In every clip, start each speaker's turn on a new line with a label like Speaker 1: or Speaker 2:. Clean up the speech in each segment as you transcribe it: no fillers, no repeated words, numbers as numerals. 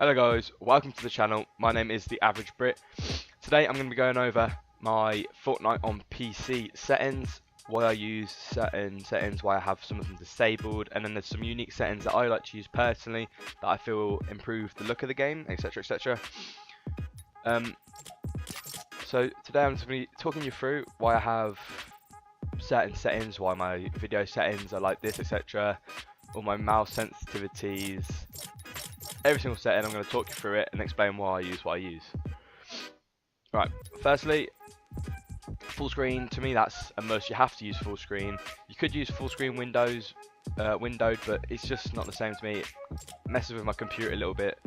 Speaker 1: Hello guys, welcome to the channel. My name is The Average Brit. Today I'm going to be going over my Fortnite on PC settings, why I use certain settings, why I have some of them disabled, and then there's some unique settings that I like to use personally that I feel improve the look of the game, etc, etc. So today I'm just going to be talking you through why I have certain settings, why my video settings are like this, etc, all my mouse sensitivities, every single setting. I'm going to talk you through it and explain why I use what I use. Right, firstly, full screen, to me that's a must. You have to use full screen. You could use full screen windowed, but it's just not the same to me. It messes with my computer a little bit.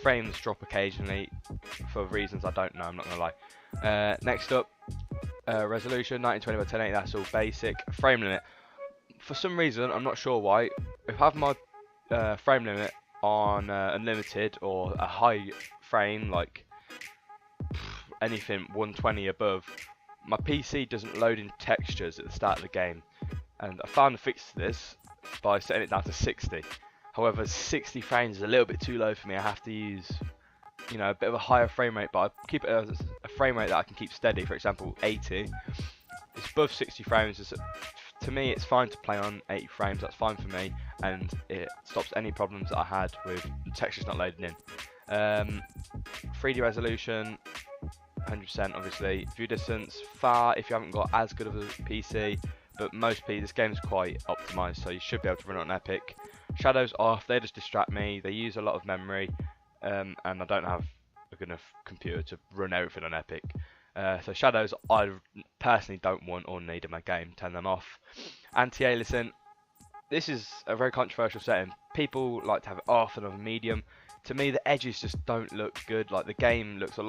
Speaker 1: Frames drop occasionally for reasons I don't know, I'm not going to lie. Next up, resolution, 1920 by 1080, that's all basic. Frame limit, for some reason, I'm not sure why, if I have my frame limit on unlimited or a high frame, like anything 120 above, my PC doesn't load in textures at the start of the game, and I found a fix to this by setting it down to 60. However, 60 frames is a little bit too low for me. I have to use, you know, a bit of a higher frame rate, but I keep it as a frame rate that I can keep steady. For example, 80. It's above 60 frames. To me, it's fine to play on 80 frames. That's fine for me, and it stops any problems that I had with the textures not loading in. 3D resolution, 100% obviously. View distance, far if you haven't got as good of a PC, but this game is quite optimized, so you should be able to run it on Epic. Shadows off, they just distract me. They use a lot of memory, and I don't have a good enough computer to run everything on Epic. So shadows I personally don't want or need in my game. Turn them off. Anti-aliasing, this is a very controversial setting. People like to have it off and on medium. To me, the edges just don't look good. Like, the game looks it's a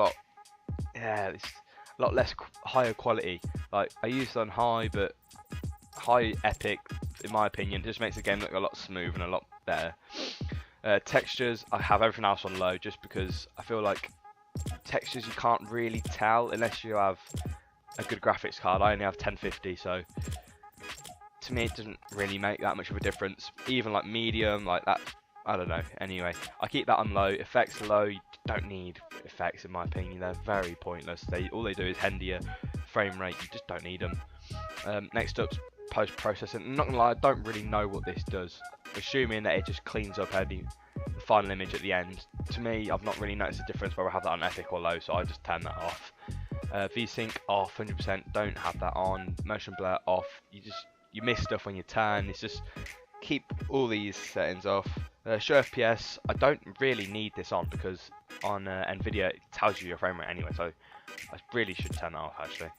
Speaker 1: lot less higher quality. Like, I use it on high, but high Epic, in my opinion, just makes the game look a lot smoother and a lot better. Textures, I have everything else on low just because I feel like textures you can't really tell unless you have a good graphics card. I only have 1050, so to me it doesn't really make that much of a difference. Even like medium, like that, I don't know. Anyway, I keep that on low. Effects low. You don't need effects in my opinion. They're very pointless. All they do is hinder your frame rate. You just don't need them. Next up, post-processing. I'm not gonna lie, I don't really know what this does. Assuming that it just cleans up the final image at the end. To me, I've not really noticed a difference whether I have that on Epic or low, so I just turn that off. VSync off, 100%. Don't have that on. Motion blur off. You miss stuff when you turn. It's just keep all these settings off. Show FPS, I don't really need this on because on Nvidia it tells you your frame rate anyway, so I really should turn that off actually.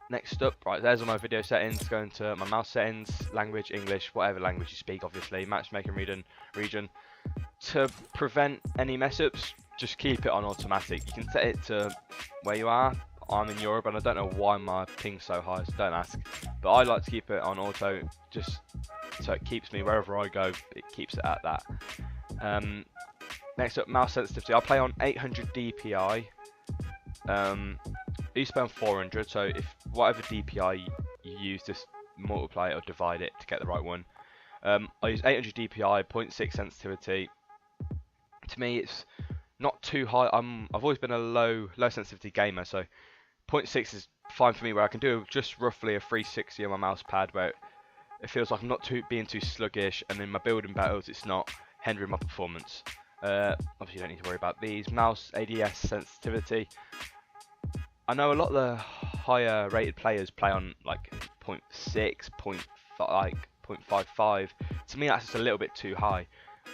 Speaker 1: Next up, right, there's all my video settings. Going to my mouse settings, language, English, whatever language you speak, obviously. Matchmaking region. To prevent any mess ups, just keep it on automatic. You can set it to where you are. I'm in Europe and I don't know why my ping's so high, so don't ask. But I like to keep it on auto, just so it keeps me wherever I go, it keeps it at that. Next up, mouse sensitivity. I play on 800 DPI. I used to play on 400, so if whatever DPI you use, just multiply it or divide it to get the right one. I use 800 DPI, 0.6 sensitivity. To me, it's not too high. I've always been a low sensitivity gamer, so 0.6 is fine for me, where I can do just roughly a 360 on my mouse pad, where it feels like I'm not being too sluggish, and in my building battles, it's not hindering my performance. Obviously, you don't need to worry about these. Mouse ADS sensitivity. I know a lot of the higher rated players play on like 0.6, 0.55. To me, that's just a little bit too high,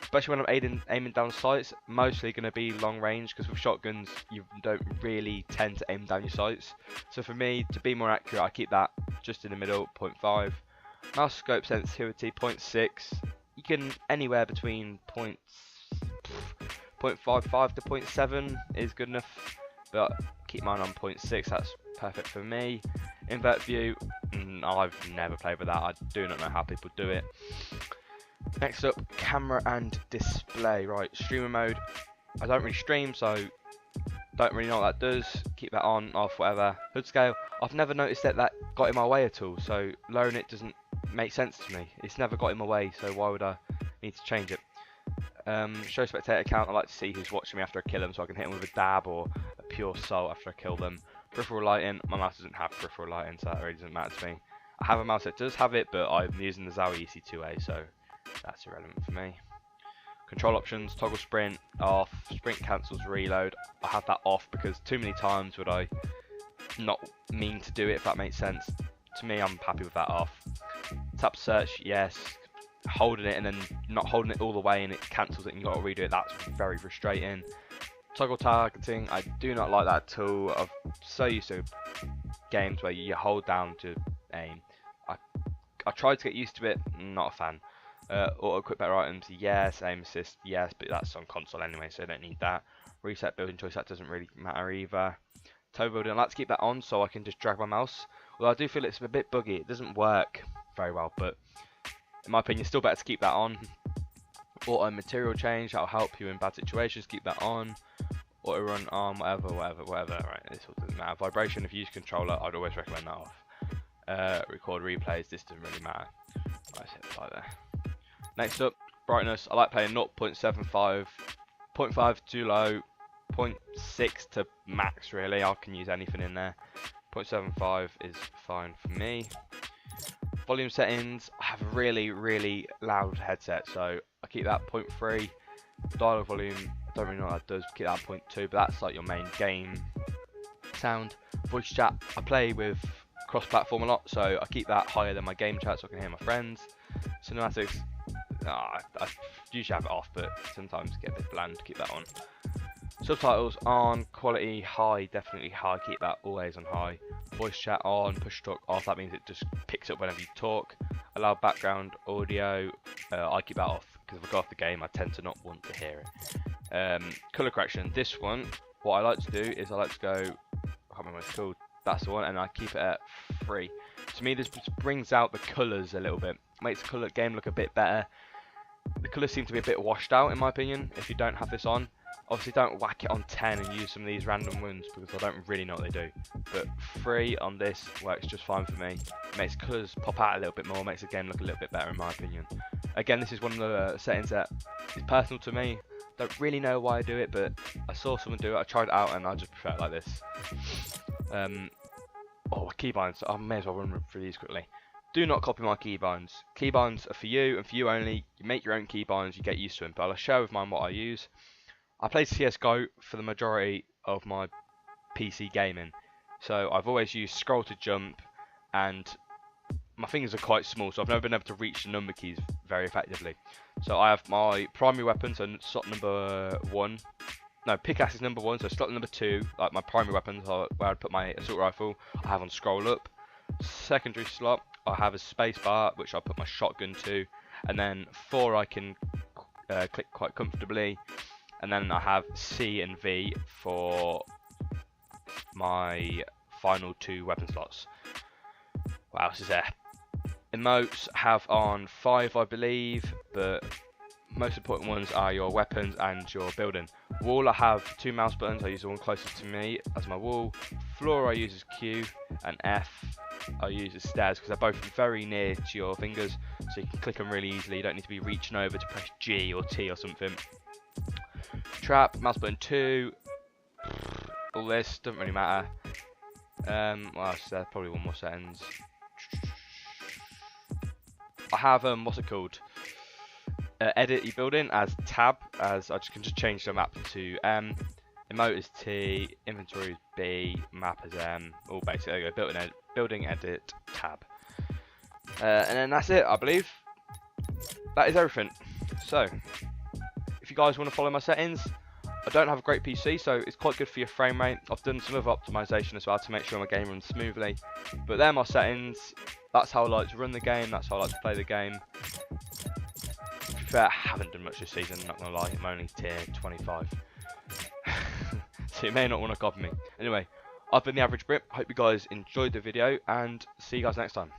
Speaker 1: especially when I'm aiming down sights. Mostly going to be long range, because with shotguns you don't really tend to aim down your sights. So for me, to be more accurate, I keep that just in the middle, 0.5. Mouse scope sensitivity, 0.6. You can anywhere between 0.55 to 0.7 is good enough, but keep mine on 0.6, that's perfect for me. Invert view, I've never played with that. I do not know how people do it. Next up, camera and display. Right, streamer mode. I don't really stream, so don't really know what that does. Keep that on, off, whatever. Hood scale, I've never noticed that got in my way at all, so lowering it doesn't make sense to me. It's never got in my way, so why would I need to change it? Show spectator count. I like to see who's watching me after I kill them, so I can hit them with a dab or a pure soul after I kill them. Peripheral lighting. My mouse doesn't have peripheral lighting, so that really doesn't matter to me. I have a mouse that does have it, but I'm using the Zowie EC2A, so that's irrelevant for me. Control options, toggle sprint off, sprint cancels reload. I have that off because too many times would I not mean to do it, if that makes sense. To me, I'm happy with that off. Tap search, yes. Holding it and then not holding it all the way and it cancels it and you've got to redo it, that's very frustrating. Toggle targeting, I do not like that at all. I'm so used to games where you hold down to aim. I tried to get used to it, not a fan. Auto equip better items, yes. Aim assist, yes, but that's on console anyway, so I don't need that. Reset building choice, that doesn't really matter either. Toe building, I like to keep that on so I can just drag my mouse. Although I do feel it's a bit buggy, it doesn't work very well, but in my opinion, still better to keep that on. Auto material change, that'll help you in bad situations, keep that on. Auto run arm, whatever. Right, this all doesn't matter. Vibration, if you use controller, I'd always recommend that off. Record replays, this doesn't really matter. Right, hit apply there. Next up, brightness. I like playing 0.75, 0.5 too low, 0.6 to max really. I can use anything in there. 0.75 is fine for me. Volume settings, I have a really loud headset, so I keep that 0.3. Dialogue volume, I don't really know what that does, keep that 0.2, but that's like your main game sound. Voice chat, I play with cross-platform a lot, so I keep that higher than my game chat so I can hear my friends. Cinematics, I usually have it off, but sometimes get a bit bland to keep that on. Subtitles on, quality high, definitely high, keep that always on high. Voice chat on, push talk off, that means it just picks up whenever you talk. Allow background audio, I keep that off because if I go off the game I tend to not want to hear it. Colour correction, this one, what I like to do is I like to go, I can't remember what it's called, that's the one, and I keep it at 3. To me this brings out the colours a little bit, makes the game look a bit better. The colours seem to be a bit washed out in my opinion if you don't have this on. Obviously don't whack it on 10 and use some of these random ones because I don't really know what they do. But 3 on this works just fine for me. It makes colours pop out a little bit more, makes the game look a little bit better in my opinion. Again, this is one of the settings that is personal to me. Don't really know why I do it, but I saw someone do it, I tried it out and I just prefer it like this. Keybinds, I may as well run through these quickly. Do not copy my keybinds. Keybinds are for you and for you only. You make your own keybinds, you get used to them, but I'll share with mine what I use. I play CSGO for the majority of my PC gaming, so I've always used scroll to jump, and my fingers are quite small, so I've never been able to reach the number keys very effectively. So I have my primary weapon, so slot number 1. No, pickaxe is number 1, so slot number 2, like my primary weapons, where I'd put my assault rifle, I have on scroll up. Secondary slot, I have a space bar, which I put my shotgun to, and then 4 I can click quite comfortably. And then I have C and V for my final 2 weapon slots. What else is there? Emotes have on 5 I believe, but most important ones are your weapons and your building. Wall I have 2 mouse buttons, I use the one closest to me as my wall. Floor I use as Q, and F I use as stairs because they're both very near to your fingers, so you can click them really easily, you don't need to be reaching over to press G or T or something. Trap, mouse button 2, all this, doesn't really matter. Well, there's probably one more settings. I have, what's it called? Edit your building as tab, as I can just change the map to M. Emote is T, inventory is B, map is M, all basically there you go, building edit tab. And then that's it, I believe. That is everything. So, if you guys want to follow my settings, I don't have a great PC, so it's quite good for your frame rate. I've done some other optimization as well to make sure my game runs smoothly. But they're my settings. That's how I like to run the game. That's how I like to play the game. To be fair, I haven't done much this season, not going to lie. I'm only tier 25. So you may not want to copy me. Anyway, I've been the Average Brit. Hope you guys enjoyed the video, and see you guys next time.